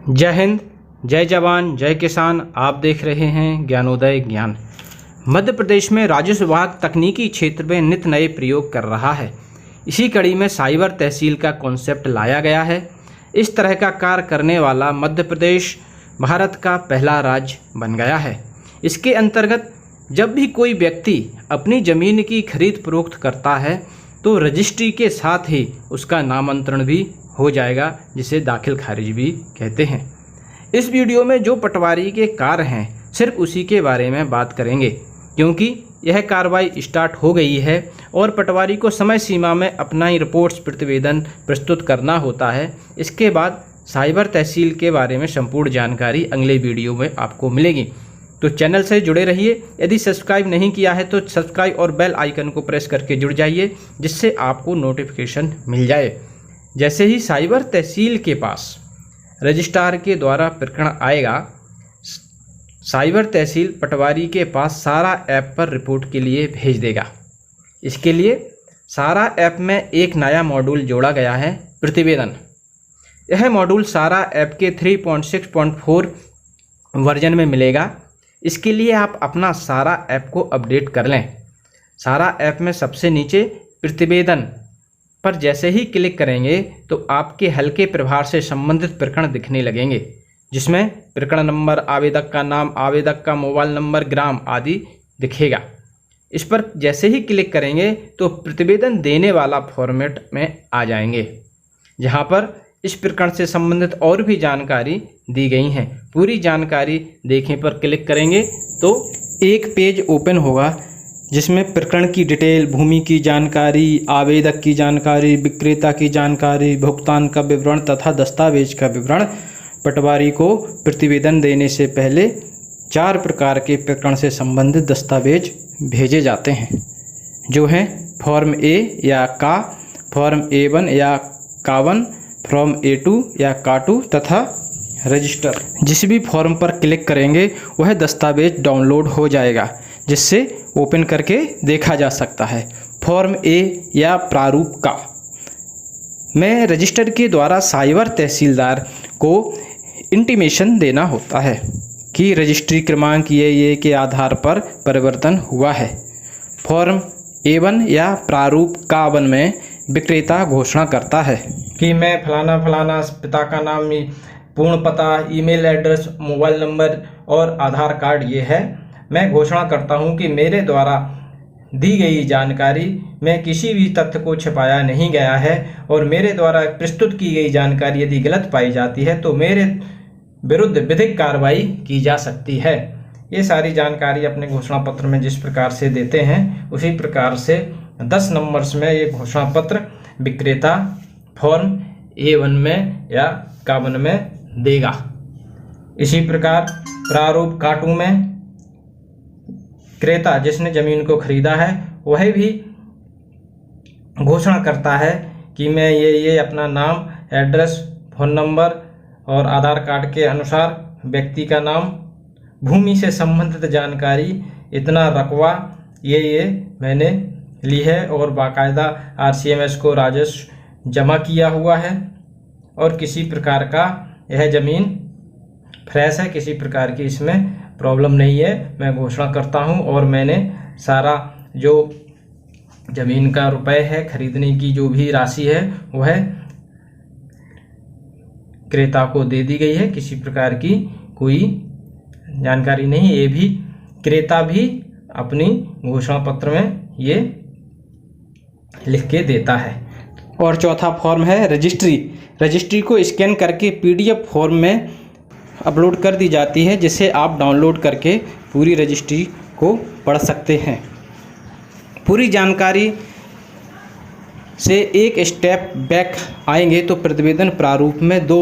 जय हिंद, जय जवान, जय किसान। आप देख रहे हैं ज्ञानोदय ज्ञान। मध्य प्रदेश में राजस्व विभाग तकनीकी क्षेत्र में नित नए प्रयोग कर रहा है। इसी कड़ी में साइबर तहसील का कॉन्सेप्ट लाया गया है। इस तरह का कार्य करने वाला मध्य प्रदेश भारत का पहला राज्य बन गया है। इसके अंतर्गत जब भी कोई व्यक्ति अपनी ज़मीन की खरीद फरोख्त करता है तो रजिस्ट्री के साथ ही उसका नामांतरण भी हो जाएगा, जिसे दाखिल खारिज भी कहते हैं। इस वीडियो में जो पटवारी के कार्य हैं सिर्फ उसी के बारे में बात करेंगे, क्योंकि यह कार्रवाई स्टार्ट हो गई है और पटवारी को समय सीमा में अपना ही रिपोर्ट्स प्रतिवेदन प्रस्तुत करना होता है। इसके बाद साइबर तहसील के बारे में संपूर्ण जानकारी अगले वीडियो में आपको मिलेगी, तो चैनल से जुड़े रहिए। यदि सब्सक्राइब नहीं किया है तो सब्सक्राइब और बेल आइकन को प्रेस करके जुड़ जाइए, जिससे आपको नोटिफिकेशन मिल जाए। जैसे ही साइबर तहसील के पास रजिस्ट्रार के द्वारा प्रकरण आएगा, साइबर तहसील पटवारी के पास सारा ऐप पर रिपोर्ट के लिए भेज देगा। इसके लिए सारा ऐप में एक नया मॉड्यूल जोड़ा गया है, प्रतिवेदन। यह मॉड्यूल सारा ऐप के 3.6.4 वर्जन में मिलेगा। इसके लिए आप अपना सारा ऐप को अपडेट कर लें। सारा ऐप में सबसे नीचे प्रतिवेदन पर जैसे ही क्लिक करेंगे तो आपके हल्के प्रभार से संबंधित प्रकरण दिखने लगेंगे, जिसमें प्रकरण नंबर, आवेदक का नाम, आवेदक का मोबाइल नंबर, ग्राम आदि दिखेगा। इस पर जैसे ही क्लिक करेंगे तो प्रतिवेदन देने वाला फॉर्मेट में आ जाएंगे, जहां पर इस प्रकरण से संबंधित और भी जानकारी दी गई हैं। पूरी जानकारी देखने पर क्लिक करेंगे तो एक पेज ओपन होगा, जिसमें प्रकरण की डिटेल, भूमि की जानकारी, आवेदक की जानकारी, विक्रेता की जानकारी, भुगतान का विवरण तथा दस्तावेज का विवरण। पटवारी को प्रतिवेदन देने से पहले 4 प्रकार के प्रकरण से संबंधित दस्तावेज भेजे जाते हैं, जो हैं फॉर्म ए या का, फॉर्म A1 या कावन, फॉर्म A2 या काटू तथा रजिस्टर। जिस भी फॉर्म पर क्लिक करेंगे वह दस्तावेज डाउनलोड हो जाएगा, जिससे ओपन करके देखा जा सकता है। फॉर्म ए या प्रारूप का में रजिस्टर के द्वारा साइबर तहसीलदार को इंटीमेशन देना होता है कि रजिस्ट्री क्रमांक ये के आधार पर परिवर्तन हुआ है। फॉर्म A1 या प्रारूप का1 में विक्रेता घोषणा करता है कि मैं फलाना फलाना पिता का नाम, पूर्ण पता, ईमेल एड्रेस, मोबाइल नंबर और आधार कार्ड ये है। मैं घोषणा करता हूं कि मेरे द्वारा दी गई जानकारी में किसी भी तथ्य को छिपाया नहीं गया है और मेरे द्वारा प्रस्तुत की गई जानकारी यदि गलत पाई जाती है तो मेरे विरुद्ध विधिक कार्रवाई की जा सकती है। ये सारी जानकारी अपने घोषणा पत्र में जिस प्रकार से देते हैं उसी प्रकार से 10 नंबर्स में ये घोषणा पत्र विक्रेता फॉर्म A1 में या कावन में देगा। इसी प्रकार प्रारूप काटू में क्रेता जिसने जमीन को खरीदा है वह भी घोषणा करता है कि मैं ये अपना नाम, एड्रेस, फ़ोन नंबर और आधार कार्ड के अनुसार व्यक्ति का नाम, भूमि से संबंधित जानकारी, इतना रकबा ये मैंने ली है और बाकायदा RCMS को राजस्व जमा किया हुआ है और किसी प्रकार का यह ज़मीन फ्रेश है, किसी प्रकार की इसमें प्रॉब्लम नहीं है। मैं घोषणा करता हूं और मैंने सारा जो ज़मीन का रुपए है, खरीदने की जो भी राशि है वह क्रेता को दे दी गई है। किसी प्रकार की कोई जानकारी नहीं। ये भी क्रेता भी अपनी घोषणा पत्र में ये लिख के देता है। और चौथा फॉर्म है रजिस्ट्री। रजिस्ट्री को स्कैन करके PDF फॉर्म में अपलोड कर दी जाती है, जिसे आप डाउनलोड करके पूरी रजिस्ट्री को पढ़ सकते हैं। पूरी जानकारी से एक स्टेप बैक आएंगे तो प्रतिवेदन प्रारूप में 2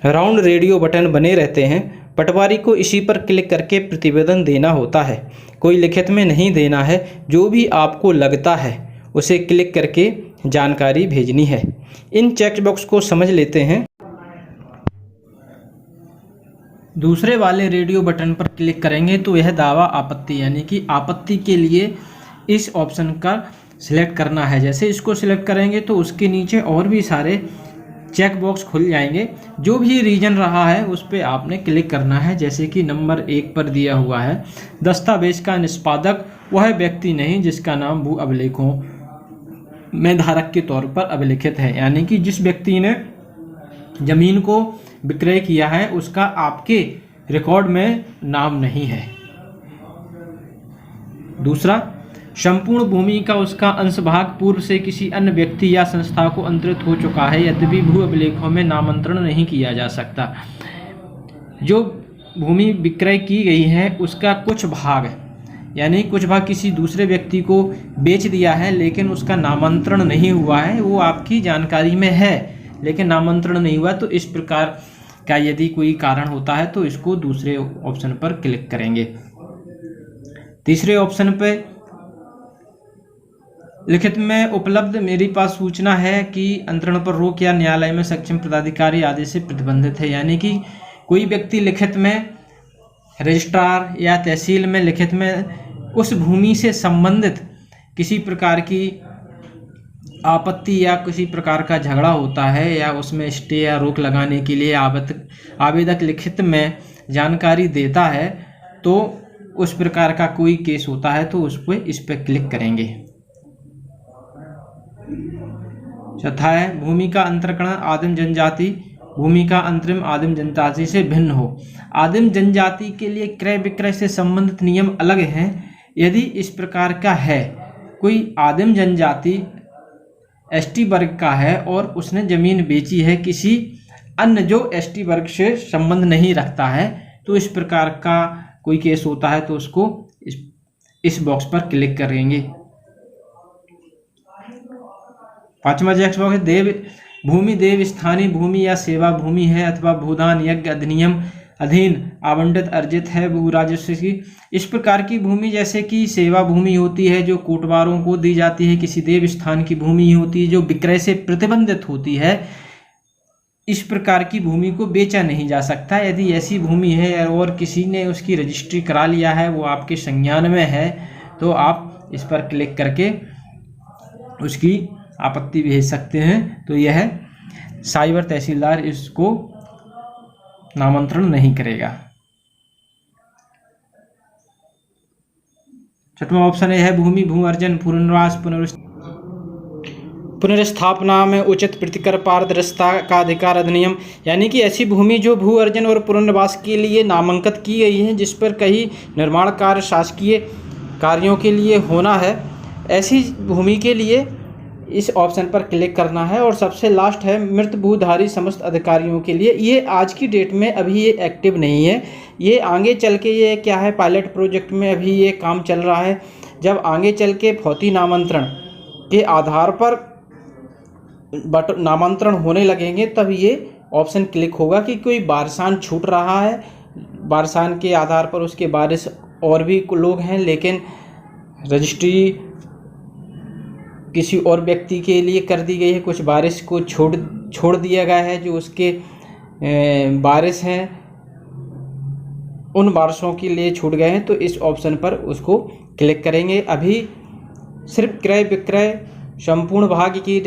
राउंड रेडियो बटन बने रहते हैं। पटवारी को इसी पर क्लिक करके प्रतिवेदन देना होता है। कोई लिखित में नहीं देना है, जो भी आपको लगता है उसे क्लिक करके जानकारी भेजनी है। इन चेक बॉक्स को समझ लेते हैं। दूसरे वाले रेडियो बटन पर क्लिक करेंगे तो यह दावा आपत्ति, यानी कि आपत्ति के लिए इस ऑप्शन का सिलेक्ट करना है। जैसे इसको सिलेक्ट करेंगे तो उसके नीचे और भी सारे चेक बॉक्स खुल जाएंगे। जो भी रीजन रहा है उस पर आपने क्लिक करना है। जैसे कि नंबर 1 पर दिया हुआ है, दस्तावेज का निष्पादक वह व्यक्ति नहीं जिसका नाम भू अभिलेखों में धारक के तौर पर अभिलिखित है, यानी कि जिस व्यक्ति ने जमीन को विक्रय किया है उसका आपके रिकॉर्ड में नाम नहीं है। दूसरा, संपूर्ण भूमि का उसका अंश भाग पूर्व से किसी अन्य व्यक्ति या संस्था को अंतरित हो चुका है, यद्यपि भू अभिलेखों में नामांतरण नहीं किया जा सकता। जो भूमि विक्रय की गई है उसका कुछ भाग, यानी कुछ भाग किसी दूसरे व्यक्ति को बेच दिया है लेकिन उसका नामांतरण नहीं हुआ है, वो आपकी जानकारी में है लेकिन नामांतरण नहीं हुआ, तो इस प्रकार का यदि कोई कारण होता है तो इसको दूसरे ऑप्शन पर क्लिक करेंगे। तीसरे ऑप्शन पे लिखित में उपलब्ध मेरे पास सूचना है कि अंतरण पर रोक या न्यायालय में सक्षम पदाधिकारी आदि से प्रतिबंधित है, यानी कि कोई व्यक्ति लिखित में रजिस्ट्रार या तहसील में लिखित में उस भूमि से संबंधित किसी प्रकार की आपत्ति या किसी प्रकार का झगड़ा होता है या उसमें स्टे या रोक लगाने के लिए आवेदक लिखित में जानकारी देता है, तो उस प्रकार का कोई केस होता है तो इस पर क्लिक करेंगे। चौथा है, भूमि का अंतरकरण आदिम जनजाति भूमि का अंतरिम आदिम जनजाति से भिन्न हो। आदिम जनजाति के लिए क्रय विक्रय से संबंधित नियम अलग हैं। यदि इस प्रकार का है, कोई आदिम जनजाति एसटी वर्ग का है और उसने जमीन बेची है किसी अन्य जो एसटी वर्ग से संबंध नहीं रखता है, तो इस प्रकार का कोई केस होता है तो उसको इस बॉक्स पर क्लिक करेंगे। पांचवा चेक बॉक्स, देव भूमि देव स्थानीय भूमि या सेवा भूमि है अथवा भूदान यज्ञ अधिनियम अधीन आवंटित अर्जित है भू राजस्व की। इस प्रकार की भूमि जैसे कि सेवा भूमि होती है जो कोटवारों को दी जाती है, किसी देव स्थान की भूमि होती है जो विक्रय से प्रतिबंधित होती है। इस प्रकार की भूमि को बेचा नहीं जा सकता। यदि ऐसी भूमि है और किसी ने उसकी रजिस्ट्री करा लिया है, वो आपके संज्ञान में है, तो आप इस पर क्लिक करके उसकी आपत्ति भेज सकते हैं। तो यह साइबर तहसीलदार इसको नामांतरण नहीं करेगा। छठवां ऑप्शन है भूमि भू अर्जन पुनर्वास पुनर्स्थापना में उचित प्रतिकर पारदर्शिता का अधिकार अधिनियम, यानी कि ऐसी भूमि जो भू अर्जन और पुनर्वास के लिए नामांकित की गई है, जिस पर कई निर्माण कार्य शासकीय कार्यों के लिए होना है, ऐसी भूमि के लिए इस ऑप्शन पर क्लिक करना है। और सबसे लास्ट है मृत भूधारी समस्त अधिकारियों के लिए। ये आज की डेट में अभी ये एक्टिव नहीं है, ये आगे चल के ये क्या है पायलट प्रोजेक्ट में अभी ये काम चल रहा है। जब आगे चल के भौतिक नामांतरण के आधार पर नामांतरण होने लगेंगे तब ये ऑप्शन क्लिक होगा कि कोई वारसान छूट रहा है, वारसान के आधार पर उसके वारिस और भी लोग हैं लेकिन रजिस्ट्री किसी और व्यक्ति के लिए कर दी गई है, कुछ वारिस को छोड़ दिया गया है, जो उसके वारिस हैं उन वारसों के लिए छूट गए हैं, तो इस ऑप्शन पर उसको क्लिक करेंगे। अभी सिर्फ क्रय विक्रय संपूर्ण भाग की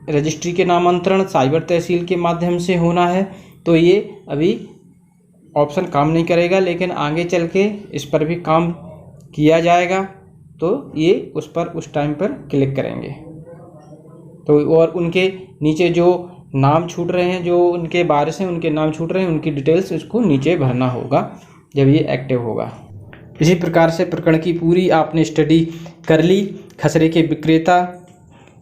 रजिस्ट्री के नामांतरण साइबर तहसील के माध्यम से होना है, तो ये अभी ऑप्शन काम नहीं करेगा, लेकिन आगे चल के इस पर भी काम किया जाएगा, तो ये उस पर उस टाइम पर क्लिक करेंगे। तो और उनके नीचे जो नाम छूट रहे हैं, जो उनके वारिस हैं उनके नाम छूट रहे हैं, उनकी डिटेल्स उसको नीचे भरना होगा जब ये एक्टिव होगा। इसी प्रकार से प्रकरण की पूरी आपने स्टडी कर ली, खसरे के विक्रेता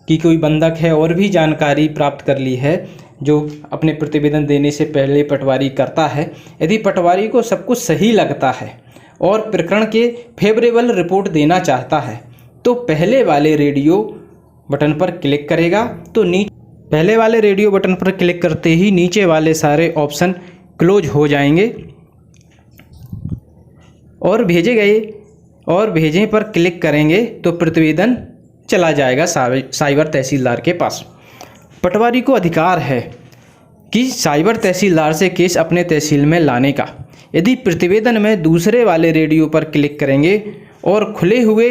की कोई बंधक है और भी जानकारी प्राप्त कर ली है जो अपने प्रतिवेदन देने से पहले पटवारी करता है। यदि पटवारी को सब कुछ सही लगता है और प्रकरण के फेवरेबल रिपोर्ट देना चाहता है तो पहले वाले रेडियो बटन पर क्लिक करेगा। तो पहले वाले रेडियो बटन पर क्लिक करते ही नीचे वाले सारे ऑप्शन क्लोज हो जाएंगे और भेजे गए और भेजें पर क्लिक करेंगे तो प्रतिवेदन चला जाएगा साइबर तहसीलदार के पास। पटवारी को अधिकार है कि साइबर तहसीलदार से केस अपने तहसील में लाने का। यदि प्रतिवेदन में दूसरे वाले रेडियो पर क्लिक करेंगे और खुले हुए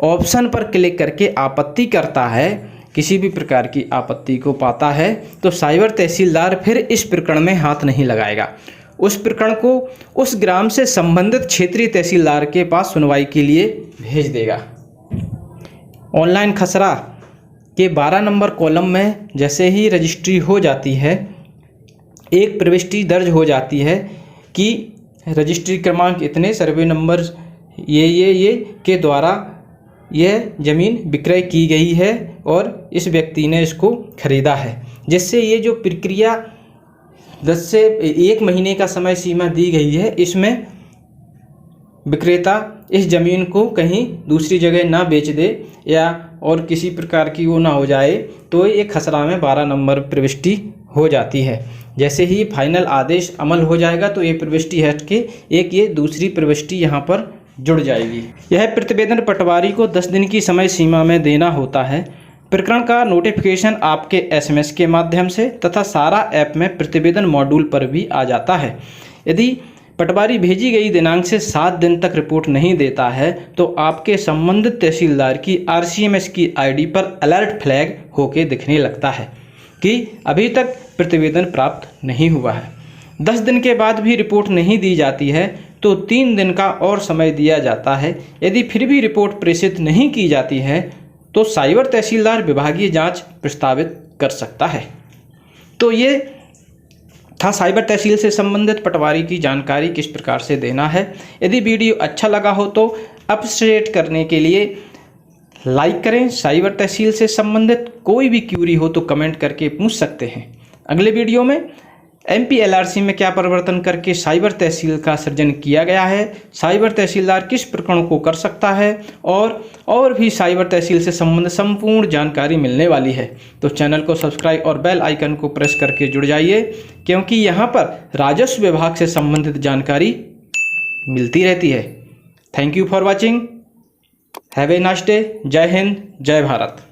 ऑप्शन पर क्लिक करके आपत्ति करता है किसी भी प्रकार की आपत्ति को पाता है तो साइबर तहसीलदार फिर इस प्रकरण में हाथ नहीं लगाएगा। उस प्रकरण को उस ग्राम से संबंधित क्षेत्रीय तहसीलदार के पास सुनवाई के लिए भेज देगा। ऑनलाइन खसरा के 12 नंबर कॉलम में जैसे ही रजिस्ट्री हो जाती है, एक प्रविष्टि दर्ज हो जाती है कि रजिस्ट्री क्रमांक इतने, सर्वे नंबर ये के द्वारा यह ज़मीन विक्रय की गई है और इस व्यक्ति ने इसको खरीदा है, जिससे ये जो प्रक्रिया 10 से 1 महीने का समय सीमा दी गई है, इसमें विक्रेता इस ज़मीन को कहीं दूसरी जगह ना बेच दे या और किसी प्रकार की वो ना हो जाए, तो ये खसरा में 12 नंबर प्रविष्टि हो जाती है। जैसे ही फाइनल आदेश अमल हो जाएगा तो ये प्रविष्टि हट के एक ये दूसरी प्रविष्टि यहाँ पर जुड़ जाएगी। यह प्रतिवेदन पटवारी को 10 दिन की समय सीमा में देना होता है। प्रकरण का नोटिफिकेशन आपके SMS के माध्यम से तथा सारा ऐप में प्रतिवेदन मॉड्यूल पर भी आ जाता है। यदि पटवारी भेजी गई दिनांक से 7 दिन तक रिपोर्ट नहीं देता है तो आपके संबंधित तहसीलदार की RCMS की ID पर अलर्ट फ्लैग होके दिखने लगता है कि अभी तक प्रतिवेदन प्राप्त नहीं हुआ है। 10 दिन के बाद भी रिपोर्ट नहीं दी जाती है तो 3 दिन का और समय दिया जाता है। यदि फिर भी रिपोर्ट प्रेषित नहीं की जाती है तो साइबर तहसीलदार विभागीय जांच प्रस्तावित कर सकता है। तो ये था साइबर तहसील से संबंधित पटवारी की जानकारी किस प्रकार से देना है। यदि वीडियो अच्छा लगा हो तो अप्रिशिएट करने के लिए लाइक करें। साइबर तहसील से संबंधित कोई भी क्यूरी हो तो कमेंट करके पूछ सकते हैं। अगले वीडियो में MP LRC में क्या परिवर्तन करके साइबर तहसील का सृजन किया गया है, साइबर तहसीलदार किस प्रकरण को कर सकता है और भी साइबर तहसील से संबंधित संपूर्ण जानकारी मिलने वाली है। तो चैनल को सब्सक्राइब और बेल आइकन को प्रेस करके जुड़ जाइए, क्योंकि यहाँ पर राजस्व विभाग से संबंधित जानकारी मिलती रहती है। Thank you for watching. Have a nice day. जय हिंद, जय भारत।